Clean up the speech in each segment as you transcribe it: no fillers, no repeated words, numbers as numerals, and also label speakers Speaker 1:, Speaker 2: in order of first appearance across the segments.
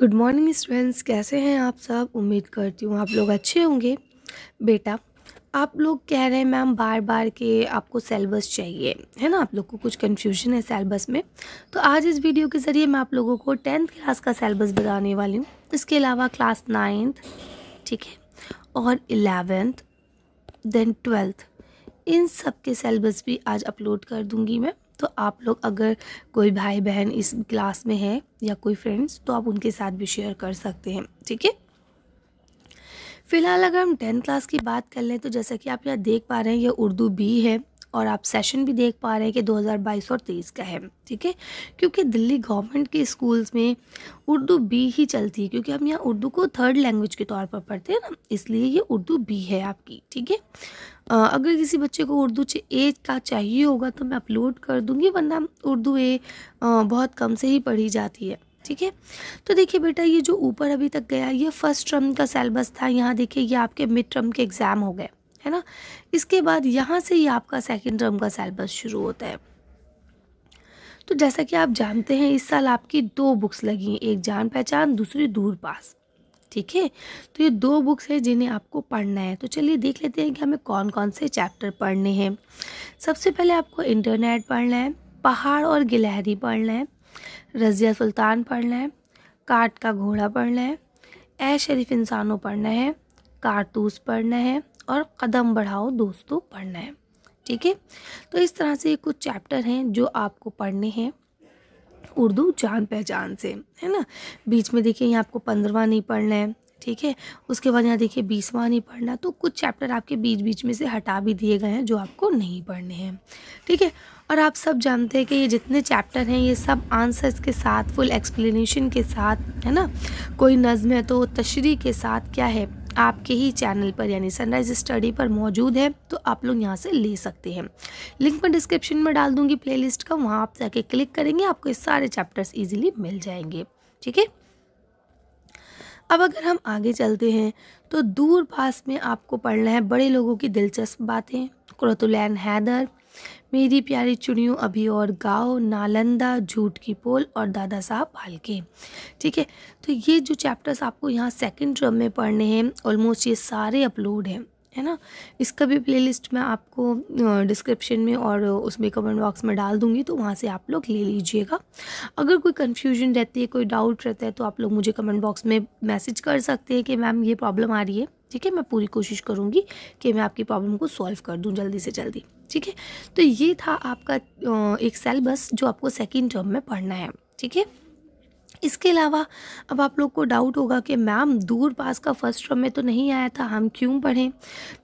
Speaker 1: Good morning students, कैसे हैं आप सब। उम्मीद करती हूँ आप लोग अच्छे होंगे। बेटा, आप लोग कह रहे हैं मैम बार बार के आपको सिलेबस चाहिए, है ना। आप लोग को कुछ कन्फ्यूजन है सिलेबस में। तो आज इस वीडियो के ज़रिए मैं आप लोगों को 10th क्लास का सिलेबस बताने वाली हूँ। इसके अलावा क्लास 9th, ठीक है, और 11th, देन 12th, इन सब के सिलेबस भी आज अपलोड कर दूंगी मैं। तो आप लोग अगर कोई भाई बहन इस क्लास में है या कोई फ्रेंड्स, तो आप उनके साथ भी शेयर कर सकते हैं, ठीक है। फिलहाल अगर हम 10th क्लास की बात कर लें तो जैसा कि आप यहाँ देख पा रहे हैं, ये उर्दू बी है और आप सेशन भी देख पा रहे हैं कि 2022 और 23 का है, ठीक है। क्योंकि दिल्ली गवर्नमेंट के स्कूल्स में उर्दू बी ही चलती है, क्योंकि हम यहाँ उर्दू को थर्ड लैंग्वेज के तौर पर पढ़ते हैं ना, इसलिए ये उर्दू बी है आपकी, ठीक है। अगर किसी बच्चे को उर्दू ए का चाहिए होगा तो मैं अपलोड कर दूंगी, वरना उर्दू ए बहुत कम से ही पढ़ी जाती है, ठीक है। तो देखिए बेटा, ये जो ऊपर अभी तक गया ये फर्स्ट टर्म का सिलेबस था। यहाँ देखिए ये आपके मिड टर्म के एग्ज़ाम हो गए, है ना। इसके बाद यहाँ से ही आपका सेकेंड टर्म का सिलेबस शुरू होता है। तो जैसा कि आप जानते हैं, इस साल आपकी 2 बुक्स लगी हैं, एक जान पहचान, दूसरी दूर पास, ठीक है। तो ये 2 बुक्स हैं जिन्हें आपको पढ़ना है। तो चलिए देख लेते हैं कि हमें कौन कौन से चैप्टर पढ़ने हैं। सबसे पहले आपको इंटरनेट पढ़ना है, पहाड़ और गिलहरी पढ़ना है, रज़िया सुल्तान पढ़ना है, काट का घोड़ा पढ़ना है, ए शरीफ इंसानों पढ़ना है, कारतूस पढ़ना है और कदम बढ़ाओ दोस्तों पढ़ना है, ठीक है। तो इस तरह से कुछ चैप्टर हैं जो आपको पढ़ने हैं उर्दू जान पहचान से, है ना। बीच में देखिए यहाँ आपको 15वां नहीं पढ़ना है, ठीक है। उसके बाद यहाँ देखिए 20वां नहीं पढ़ना। तो कुछ चैप्टर आपके बीच बीच में से हटा भी दिए गए हैं जो आपको नहीं पढ़ने हैं, ठीक है। और आप सब जानते हैं कि ये जितने चैप्टर हैं ये सब आंसर्स के साथ, फुल एक्सप्लेनेशन के साथ, है ना। कोई नज़्म है तो तशरीह के साथ क्या है आपके ही चैनल पर यानी सनराइज स्टडी पर मौजूद है। तो आप लोग यहाँ से ले सकते हैं। लिंक मैं डिस्क्रिप्शन में डाल दूंगी प्लेलिस्ट का, वहाँ आप जाके क्लिक करेंगे, आपको ये सारे चैप्टर्स इजीली मिल जाएंगे, ठीक है। अब अगर हम आगे चलते हैं तो दूर पास में आपको पढ़ना है बड़े लोगों की दिलचस्प बातें, कुरतुलैन हैदर, मेरी प्यारी चुड़ियों अभी और गाओ, नालंदा, झूठ की पोल और दादा साहब फाल्के, ठीक है। तो ये जो चैप्टर्स आपको यहाँ सेकंड टर्म में पढ़ने हैं, ऑलमोस्ट ये सारे अपलोड हैं, है ना। इसका भी प्लेलिस्ट मैं आपको डिस्क्रिप्शन में और उसमें कमेंट बॉक्स में डाल दूंगी, तो वहाँ से आप लोग ले लीजिएगा। अगर कोई कन्फ्यूजन रहती है, कोई डाउट रहता है, तो आप लोग मुझे कमेंट बॉक्स में मैसेज कर सकते हैं कि मैम ये प्रॉब्लम आ रही है, ठीक है। मैं पूरी कोशिश करूँगी कि मैं आपकी प्रॉब्लम को सॉल्व कर दूँ जल्दी से जल्दी, ठीक है। तो ये था आपका एक सिलेबस जो आपको सेकेंड टर्म में पढ़ना है, ठीक है। इसके अलावा अब आप लोग को डाउट होगा कि मैम दूर पास का फर्स्ट टर्म में तो नहीं आया था, हम क्यों पढ़ें।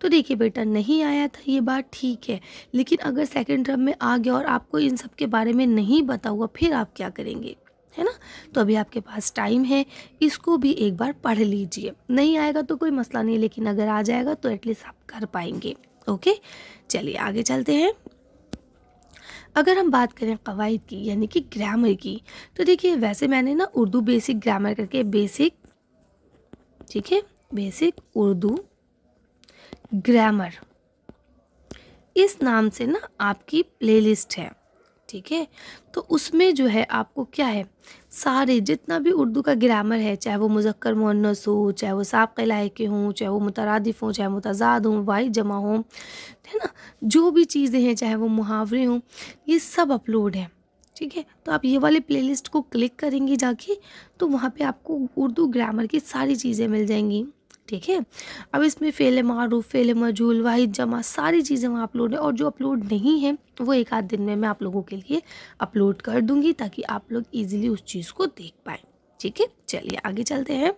Speaker 1: तो देखिए बेटा, नहीं आया था ये बात ठीक है, लेकिन अगर सेकंड टर्म में आ गया और आपको इन सब के बारे में नहीं पता हुआ, फिर आप क्या करेंगे, है ना। तो अभी आपके पास टाइम है, इसको भी एक बार पढ़ लीजिए। नहीं आएगा तो कोई मसला नहीं, लेकिन अगर आ जाएगा तो एटलीस्ट आप कर पाएंगे। ओके, चलिए आगे चलते हैं। अगर हम बात करें कवायद की यानी कि ग्रामर की, तो देखिए वैसे मैंने ना उर्दू बेसिक ग्रामर करके बेसिक, ठीक है, बेसिक उर्दू ग्रामर इस नाम से ना आपकी प्लेलिस्ट है, ठीक है। तो उसमें जो है आपको क्या है, सारे जितना भी उर्दू का ग्रामर है, चाहे वो मुज़क्कर मुअन्नस हो, चाहे वो साबिक़ लायके हों, चाहे वो मुतरादिफ़ हों, चाहे मुतज़ाद हों, वाहिद जमा हों, है ना, जो भी चीज़ें हैं, चाहे वो मुहावरे हों, ये सब अपलोड है, ठीक है। तो आप ये वाले प्लेलिस्ट को क्लिक करेंगे जाके, तो वहाँ पे आपको उर्दू ग्रामर की सारी चीज़ें मिल जाएंगी, ठीक है। अब इसमें फ़ेल मारूफ, फ़ेल मजहूल, वाहिद जमा, सारी चीज़ें वहाँ अपलोड है। और जो अपलोड नहीं है वो एक आध दिन में मैं आप लोगों के लिए अपलोड कर दूँगी, ताकि आप लोग ईज़िली उस चीज़ को देख पाएँ, ठीक है। चलिए आगे चलते हैं।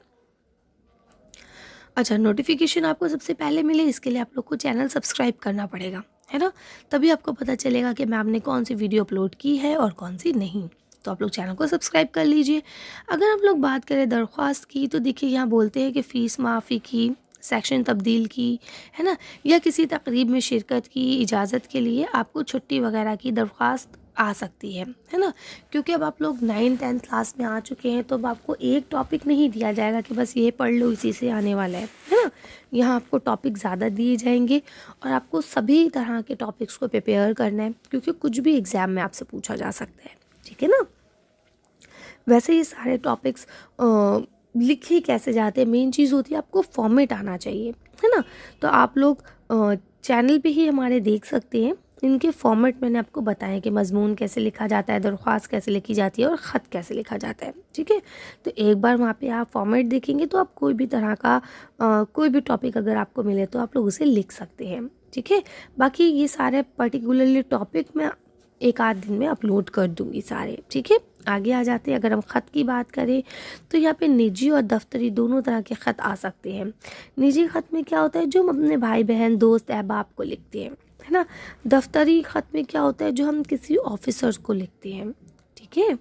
Speaker 1: अच्छा, नोटिफिकेशन आपको सबसे पहले मिले, इसके लिए आप लोग को चैनल सब्सक्राइब करना पड़ेगा, है ना। तभी आपको पता चलेगा कि मैम ने कौन सी वीडियो अपलोड की है और कौन सी नहीं। तो आप लोग चैनल को सब्सक्राइब कर लीजिए। अगर हम लोग बात करें दरख्वास्त की, तो देखिए यहाँ बोलते हैं कि फ़ीस माफ़ी की, सेक्शन तब्दील की, है ना, या किसी तकरीब में शिरकत की इजाज़त के लिए आपको छुट्टी वगैरह की दरख्वास्त आ सकती है ना। क्योंकि अब आप लोग 9th-10th क्लास में आ चुके हैं, तो अब आपको एक टॉपिक नहीं दिया जाएगा कि बस ये पढ़ लो इसी से आने वाला है ना। यहाँ आपको टॉपिक ज़्यादा दिए जाएंगे और आपको सभी तरह के टॉपिक्स को प्रिपेयर करना है, क्योंकि कुछ भी एग्ज़ाम में आपसे पूछा जा सकता है, ठीक है ना। वैसे ये सारे टॉपिक्स लिखे कैसे जाते हैं, मेन चीज़ होती है आपको फॉर्मेट आना चाहिए, है ना। तो आप लोग चैनल पे ही हमारे देख सकते हैं, इनके फॉर्मेट मैंने आपको बताया कि मज़मून कैसे लिखा जाता है, दरख्वास्त कैसे लिखी जाती है और ख़त कैसे लिखा जाता है, ठीक है। तो एक बार वहाँ पे आप फॉर्मेट देखेंगे तो आप कोई भी तरह का कोई भी टॉपिक अगर आपको मिले तो आप लोग उसे लिख सकते हैं, ठीक है। बाकी ये सारे पर्टिकुलरली टॉपिक मैं एक आध दिन में अपलोड कर दूँगी सारे, ठीक है। आगे आ जाते हैं, अगर हम ख़त की बात करें तो यहाँ पे निजी और दफ्तरी दोनों तरह के ख़त आ सकते हैं। निजी ख़त में क्या होता है, जो हम अपने भाई बहन दोस्त अहबाब को लिखते हैं, है ना। दफ्तरी ख़त में क्या होता है, जो हम किसी ऑफिसर्स को लिखते हैं, ठीक है।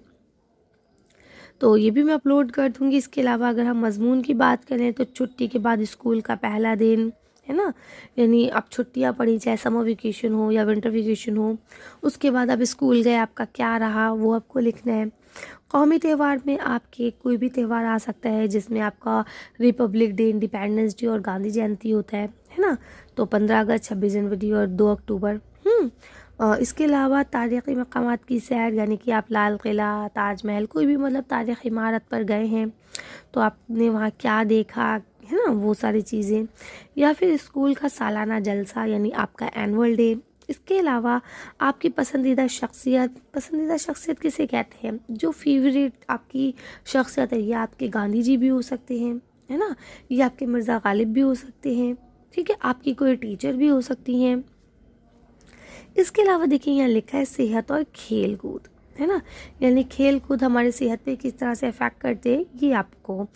Speaker 1: तो ये भी मैं अपलोड कर दूँगी। इसके अलावा अगर हम मज़मून की बात करें तो छुट्टी के बाद स्कूल का पहला दिन, है ना, यानी अब छुट्टियाँ पड़ी, चाहे समर वेकेशन हो या विंटर वेकेशन हो, उसके बाद अब स्कूल गए, आपका क्या रहा वो आपको लिखना है। कौमी त्यौहार में आपके कोई भी त्यौहार आ सकता है जिसमें आपका रिपब्लिक डे, इंडिपेंडेंस डे और गांधी जयंती होता है ना। तो 15 अगस्त, 26 जनवरी और 2 अक्टूबर। इसके अलावा तारीख़ी मकामात की सैर, यानी कि आप लाल किला, ताजमहल, कोई भी मतलब तारीख़ी इमारत पर गए हैं तो आपने वहाँ क्या देखा, है ना, वो सारी चीज़ें। या फिर स्कूल का सालाना जलसा, यानी आपका एनुअल डे। इसके अलावा आपकी पसंदीदा शख्सियत किसे कहते हैं, जो फेवरेट आपकी शख्सियत है, ये आपके गांधी जी भी हो सकते हैं, है ना, ये आपके मिर्ज़ा गालिब भी हो सकते हैं, ठीक है, आपकी कोई टीचर भी हो सकती हैं। इसके अलावा देखिए यहाँ लिखा है सेहत और खेल कूद, है ना, यानी खेल कूद हमारी सेहत पे किस तरह से अफेक्ट करते हैं, ये आपको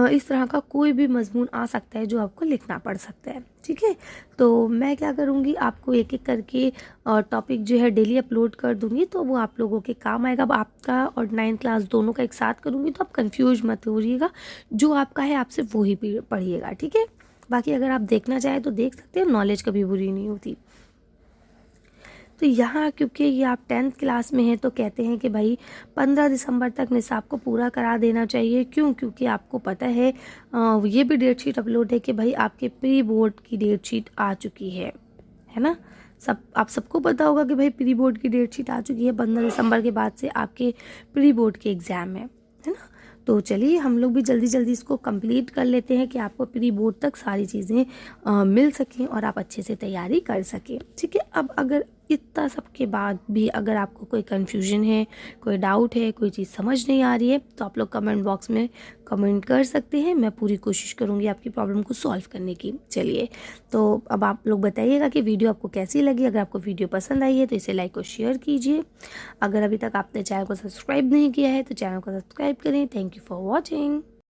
Speaker 1: इस तरह का कोई भी मजमून आ सकता है जो आपको लिखना पड़ सकता है, ठीक है। तो मैं क्या करूँगी, आपको एक एक करके टॉपिक जो है डेली अपलोड कर दूँगी, तो वो आप लोगों के काम आएगा। अब आपका और 9th क्लास दोनों का एक साथ करूँगी, तो आप कन्फ्यूज मत होइएगा, जो आपका है आपसे वही पढ़िएगा, ठीक है। बाकी अगर आप देखना चाहें तो देख सकते हैं, नॉलेज कभी बुरी नहीं होती। तो यहाँ क्योंकि ये आप 10th क्लास में हैं तो कहते हैं कि भाई 15 दिसंबर तक निसाब को पूरा करा देना चाहिए। क्यों? क्योंकि आपको पता है ये भी डेट शीट अपलोड है कि भाई आपके प्री बोर्ड की डेट शीट आ चुकी है ना। आप सबको पता होगा कि भाई प्री बोर्ड की डेट शीट आ चुकी है। 15 दिसंबर के बाद से आपके प्री बोर्ड के एग्ज़ाम है ना। तो चलिए हम लोग भी जल्दी जल्दी इसको कंप्लीट कर लेते हैं कि आपको प्री बोर्ड तक सारी चीज़ें मिल सकें और आप अच्छे से तैयारी कर सकें, ठीक है। अब अगर इतना सब के बाद भी अगर आपको कोई कन्फ्यूजन है, कोई डाउट है, कोई चीज़ समझ नहीं आ रही है, तो आप लोग कमेंट बॉक्स में कमेंट कर सकते हैं। मैं पूरी कोशिश करूँगी आपकी प्रॉब्लम को सॉल्व करने की। चलिए, तो अब आप लोग बताइएगा कि वीडियो आपको कैसी लगी। अगर आपको वीडियो पसंद आई है तो इसे लाइक और शेयर कीजिए। अगर अभी तक आपने चैनल को सब्सक्राइब नहीं किया है तो चैनल को सब्सक्राइब करें। Thank you for watching.